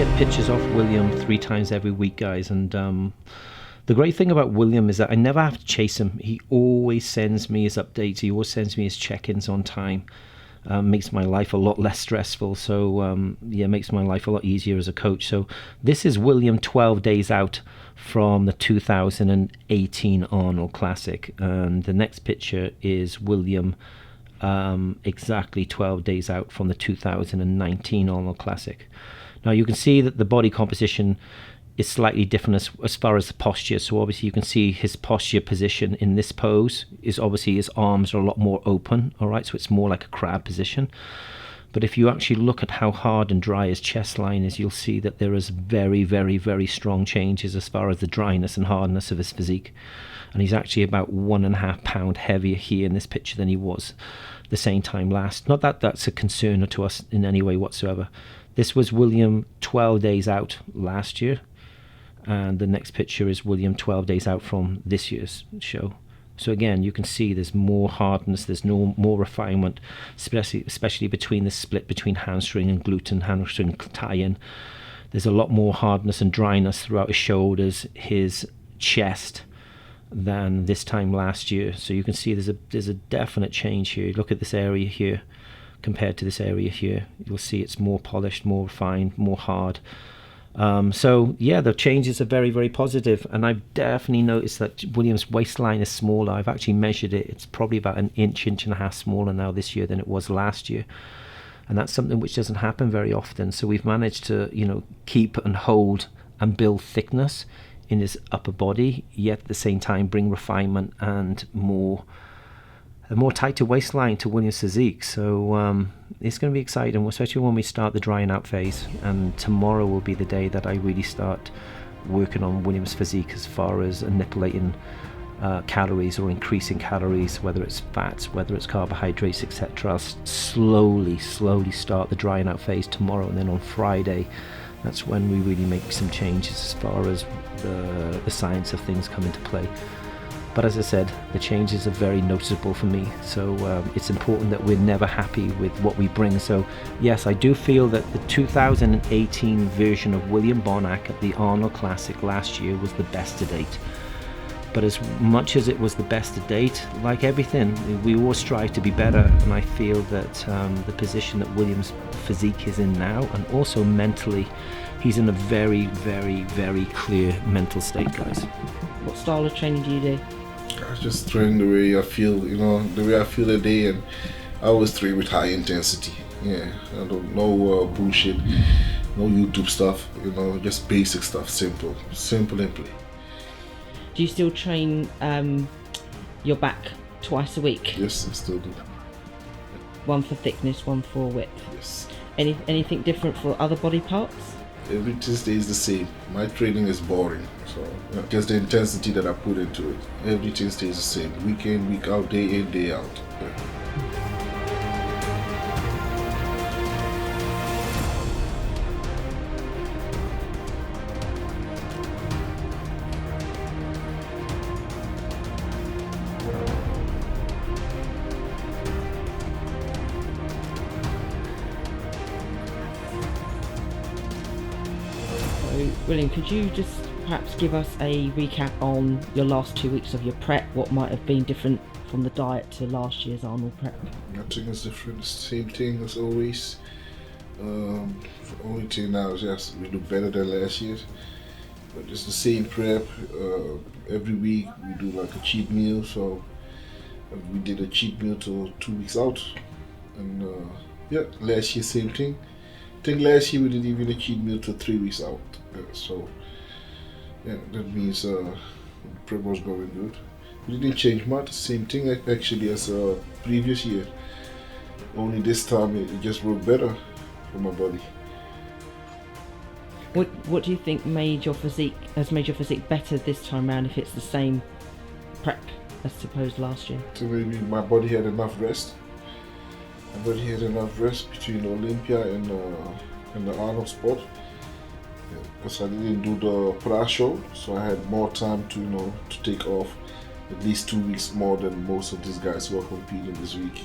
get pictures off William 3 times every week, guys, and the great thing about William is that I never have to chase him. He always sends me his updates. He always sends me his check-ins on time. Makes my life a lot less stressful. So makes my life a lot easier as a coach. So this is William 12 days out from the 2018 Arnold Classic, and the next picture is William exactly 12 days out from the 2019 Arnold Classic. Now you can see that the body composition is slightly different as far as the posture. So obviously you can see his posture position in this pose is obviously his arms are a lot more open, all right, so it's more like a crab position. But if you actually look at how hard and dry his chest line is, you'll see that there is very, very, very strong changes as far as the dryness and hardness of his physique. And he's actually about 1.5 pounds heavier here in this picture than he was the same time last. Not that that's a concern to us in any way whatsoever. This was William 12 days out last year, and the next picture is William 12 days out from this year's show. So again, you can see there's more hardness, there's more refinement, especially between the split between hamstring and glute and hamstring tie-in. There's a lot more hardness and dryness throughout his shoulders, his chest, than this time last year. So you can see there's a definite change here. Look at this area here compared to this area here. You'll see it's more polished, more refined, more hard. So yeah, the changes are very, very positive, and I've definitely noticed that William's waistline is smaller. I've actually measured it. It's probably about an inch and a half smaller now this year than it was last year, and that's something which doesn't happen very often. So we've managed to, keep and hold and build thickness in his upper body, yet at the same time bring refinement and a more tighter waistline to William's physique. So it's going to be exciting, especially when we start the drying out phase, and tomorrow will be the day that I really start working on William's physique as far as manipulating calories or increasing calories, whether it's fats, whether it's carbohydrates, etc. I'll slowly start the drying out phase tomorrow, and then on Friday that's when we really make some changes as far as the science of things come into play. But as I said, the changes are very noticeable for me, so it's important that we're never happy with what we bring. So yes, I do feel that the 2018 version of William Bonac at the Arnold Classic last year was the best to date. But as much as it was the best to date, like everything, we always strive to be better, and I feel that the position that William's physique is in now, and also mentally, he's in a very, very, very clear mental state, guys. What style of training do you do? I just train the way I feel, the way I feel a day, and I always train with high intensity. Yeah, I don't know bullshit, no YouTube stuff, just basic stuff, simple and plain. Do you still train your back twice a week? Yes, I still do. One for thickness, one for width. Yes. Anything different for other body parts? Everything stays the same. My training is boring, so just the intensity that I put into it. Everything stays the same. Week in, week out, day in, day out. Yeah. William, could you just perhaps give us a recap on your last 2 weeks of your prep? What might have been different from the diet to last year's Arnold prep? Nothing is different, same thing as always. The only thing now is yes, we do better than last year, but it's the same prep. Every week we do like a cheat meal, so we did a cheat meal till 2 weeks out, and last year same thing. I think last year we did even a cheat meal till 3 weeks out. So that means the prep was going good. We didn't change much, same thing actually as previous year. Only this time it just worked better for my body. What do you think has made your physique better this time around, if it's the same prep as supposed last year? So maybe my body had enough rest. My body had enough rest between Olympia and the Arnold spot. Because I didn't do the pra show, so I had more time to take off at least 2 weeks more than most of these guys who are competing this week.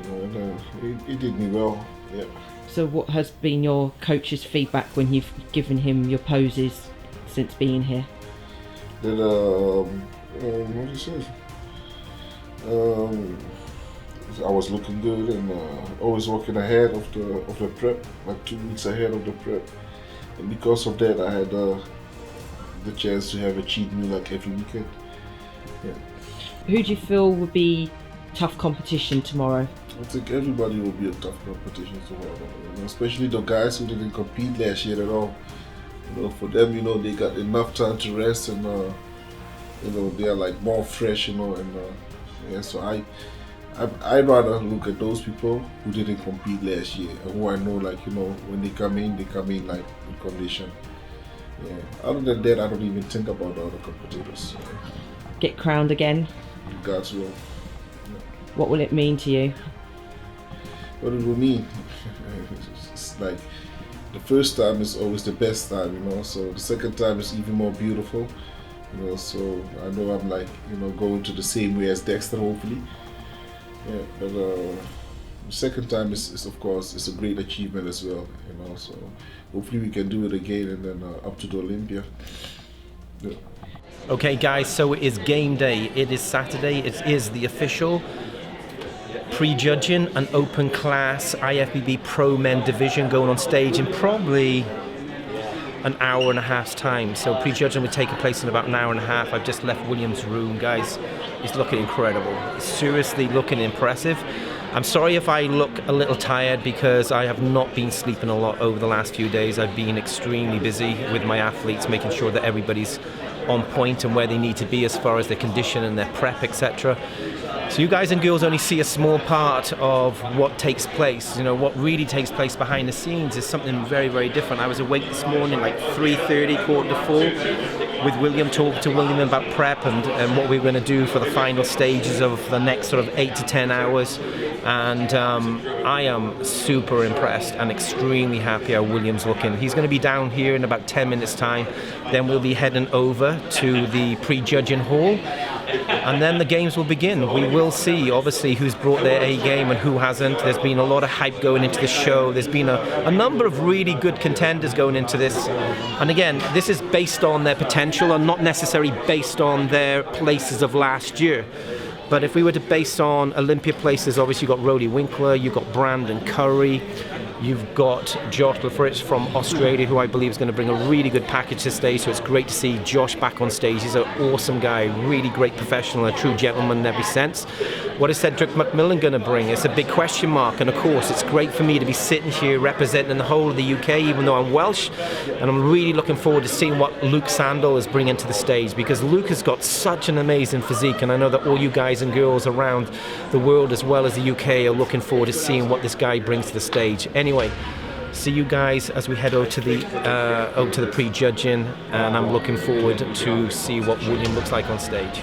And he did me well. Yeah. So what has been your coach's feedback when you've given him your poses since being here? That what did he say? I was looking good and always working ahead of the prep, like 2 weeks ahead of the prep, and because of that, I had the chance to have a cheat meal like every weekend. Yeah. Who do you feel would be tough competition tomorrow? I think everybody will be a tough competition tomorrow, especially the guys who didn't compete last year at all. For them, they got enough time to rest and they are like more fresh, and yeah. So I'd rather look at those people who didn't compete last year and who I know, like, when they come in like in condition. Yeah. Other than that, I don't even think about the other competitors. Get crowned again? God's will. What will it mean to you? What it will mean? It's like the first time is always the best time, so the second time is even more beautiful, so I know I'm like, going to the same way as Dexter, hopefully. Yeah, but the second time is of course, it's a great achievement as well, so hopefully we can do it again and then up to the Olympia. Yeah. Okay guys, so it is game day. It is Saturday. It is the official prejudging an open class IFBB Pro Men division going on stage in probably an hour and a half's time. So prejudging will take place in about an hour and a half. I've just left William's room, guys. He's looking incredible. Seriously looking impressive. I'm sorry if I look a little tired because I have not been sleeping a lot over the last few days. I've been extremely busy with my athletes, making sure that everybody's on point and where they need to be as far as their condition and their prep, etc. So you guys and girls only see a small part of what takes place. What really takes place behind the scenes is something very, very different. I was awake this morning like 3:30, 3:45, with William, talking to William about prep and what we were going to do for the final stages of the next sort of 8 to 10 hours. And I am super impressed and extremely happy how William's looking. He's going to be down here in about 10 minutes time. Then we'll be heading over to the prejudging hall. And then the games will begin. We will see, obviously, who's brought their A game and who hasn't. There's been a lot of hype going into the show. There's been a number of really good contenders going into this. And again, this is based on their potential and not necessarily based on their places of last year. But if we were to base on Olympia places, obviously you've got Rody Winkler, you've got Brandon Curry, you've got Josh Lafritz from Australia, who I believe is going to bring a really good package to stage. So it's great to see Josh back on stage. He's an awesome guy, really great professional, a true gentleman in every sense. What is Cedric McMillan going to bring? It's a big question mark. And of course, it's great for me to be sitting here representing the whole of the UK, even though I'm Welsh. And I'm really looking forward to seeing what Luke Sandel is bringing to the stage, because Luke has got such an amazing physique. And I know that all you guys and girls around the world, as well as the UK, are looking forward to seeing what this guy brings to the stage. Anyway, see you guys as we head over to the prejudging, and I'm looking forward to see what William looks like on stage.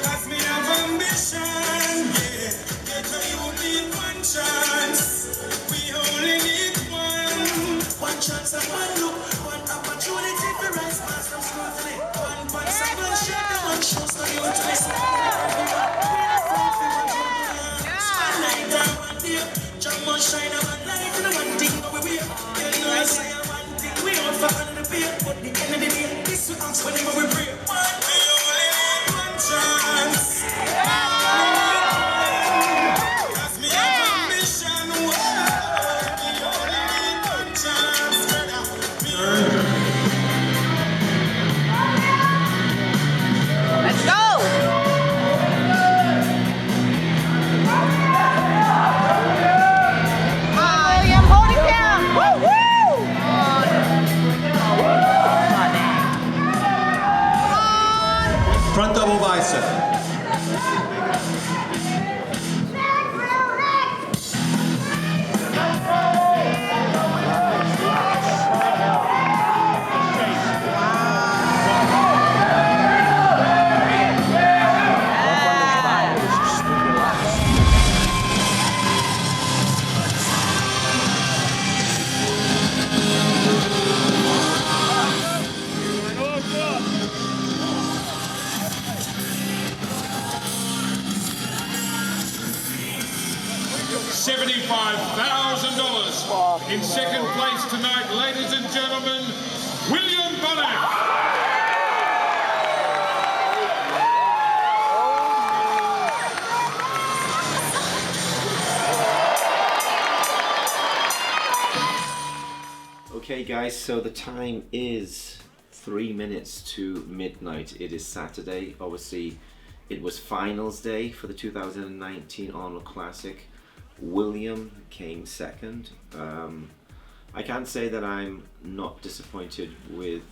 Cause me have ambition, yeah. Get a you need one chance. We only need one chance and one look, one opportunity for rise past from scrutiny. One voice and one shot, and one show so you to listen. One night down, one day, jump on shine, and one light, and one thing we wear. You know I say one thing, we don't fuck on the beer, but the end of the day, this will ask whenever we pray. We only need one chance. Cause me have ambition, we only need one chance. Let's go! William, hold it down! Woo woo! Front double bicep. $75,000. In second place tonight, ladies and gentlemen, William Bonac. Okay guys, so the time is 3 minutes to midnight. It is Saturday. Obviously it was finals day for the 2019 Arnold Classic. William came second. I can't say that I'm not disappointed with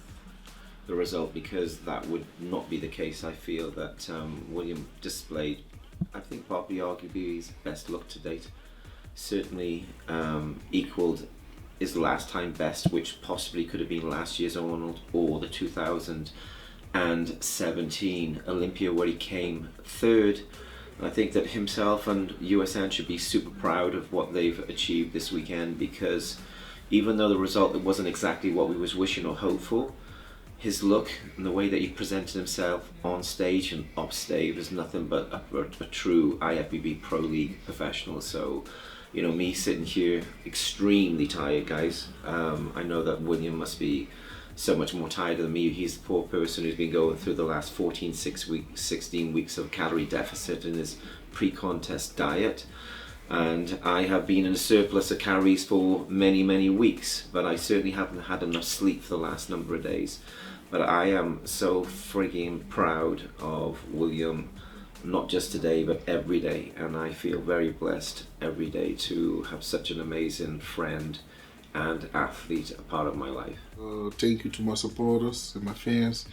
the result, because that would not be the case. I feel that William displayed, I think, probably arguably his best look to date. Certainly equaled his last time best, which possibly could have been last year's Arnold or the 2017 Olympia, where he came third. I think that himself and USN should be super proud of what they've achieved this weekend, because even though the result wasn't exactly what we was wishing or hoped for, his look and the way that he presented himself on stage and off stage was nothing but a true IFBB Pro League professional. So, you know, me sitting here extremely tired, guys. I know that William must be so much more tired than me. He's the poor person who's been going through the last 16 weeks of calorie deficit in his pre-contest diet. And I have been in a surplus of calories for many weeks, but I certainly haven't had enough sleep for the last number of days. But I am so freaking proud of William, not just today, but every day. And I feel very blessed every day to have such an amazing friend and athlete a part of my life. Thank you to my supporters and my fans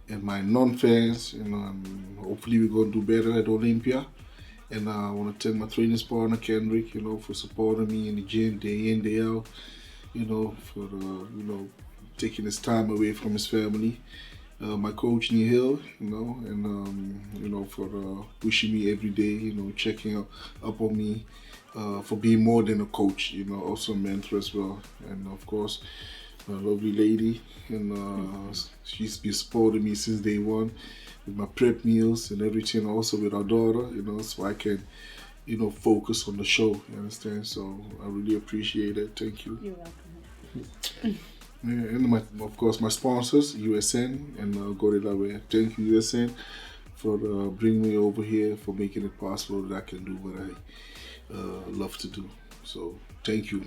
and my non-fans. You know, hopefully we're going to do better at Olympia. And I want to thank my training partner Kendrick, you know, for supporting me in the gym day in, day out. You know, for you know, taking his time away from his family. My coach Neil, you know, and you know, for wishing me every day, you know, checking up on me. For being more than a coach, you know, also a mentor as well. And of course, my lovely lady, and she's been supporting me since day one with my prep meals and everything, also with our daughter, you know, so I can, you know, focus on the show, you understand? So I really appreciate it. Thank you. You're welcome. Yeah, and of course my sponsors, USN and Go That Way. Thank you, USN, for bringing me over here, for making it possible that I can do what I love to do. So thank you.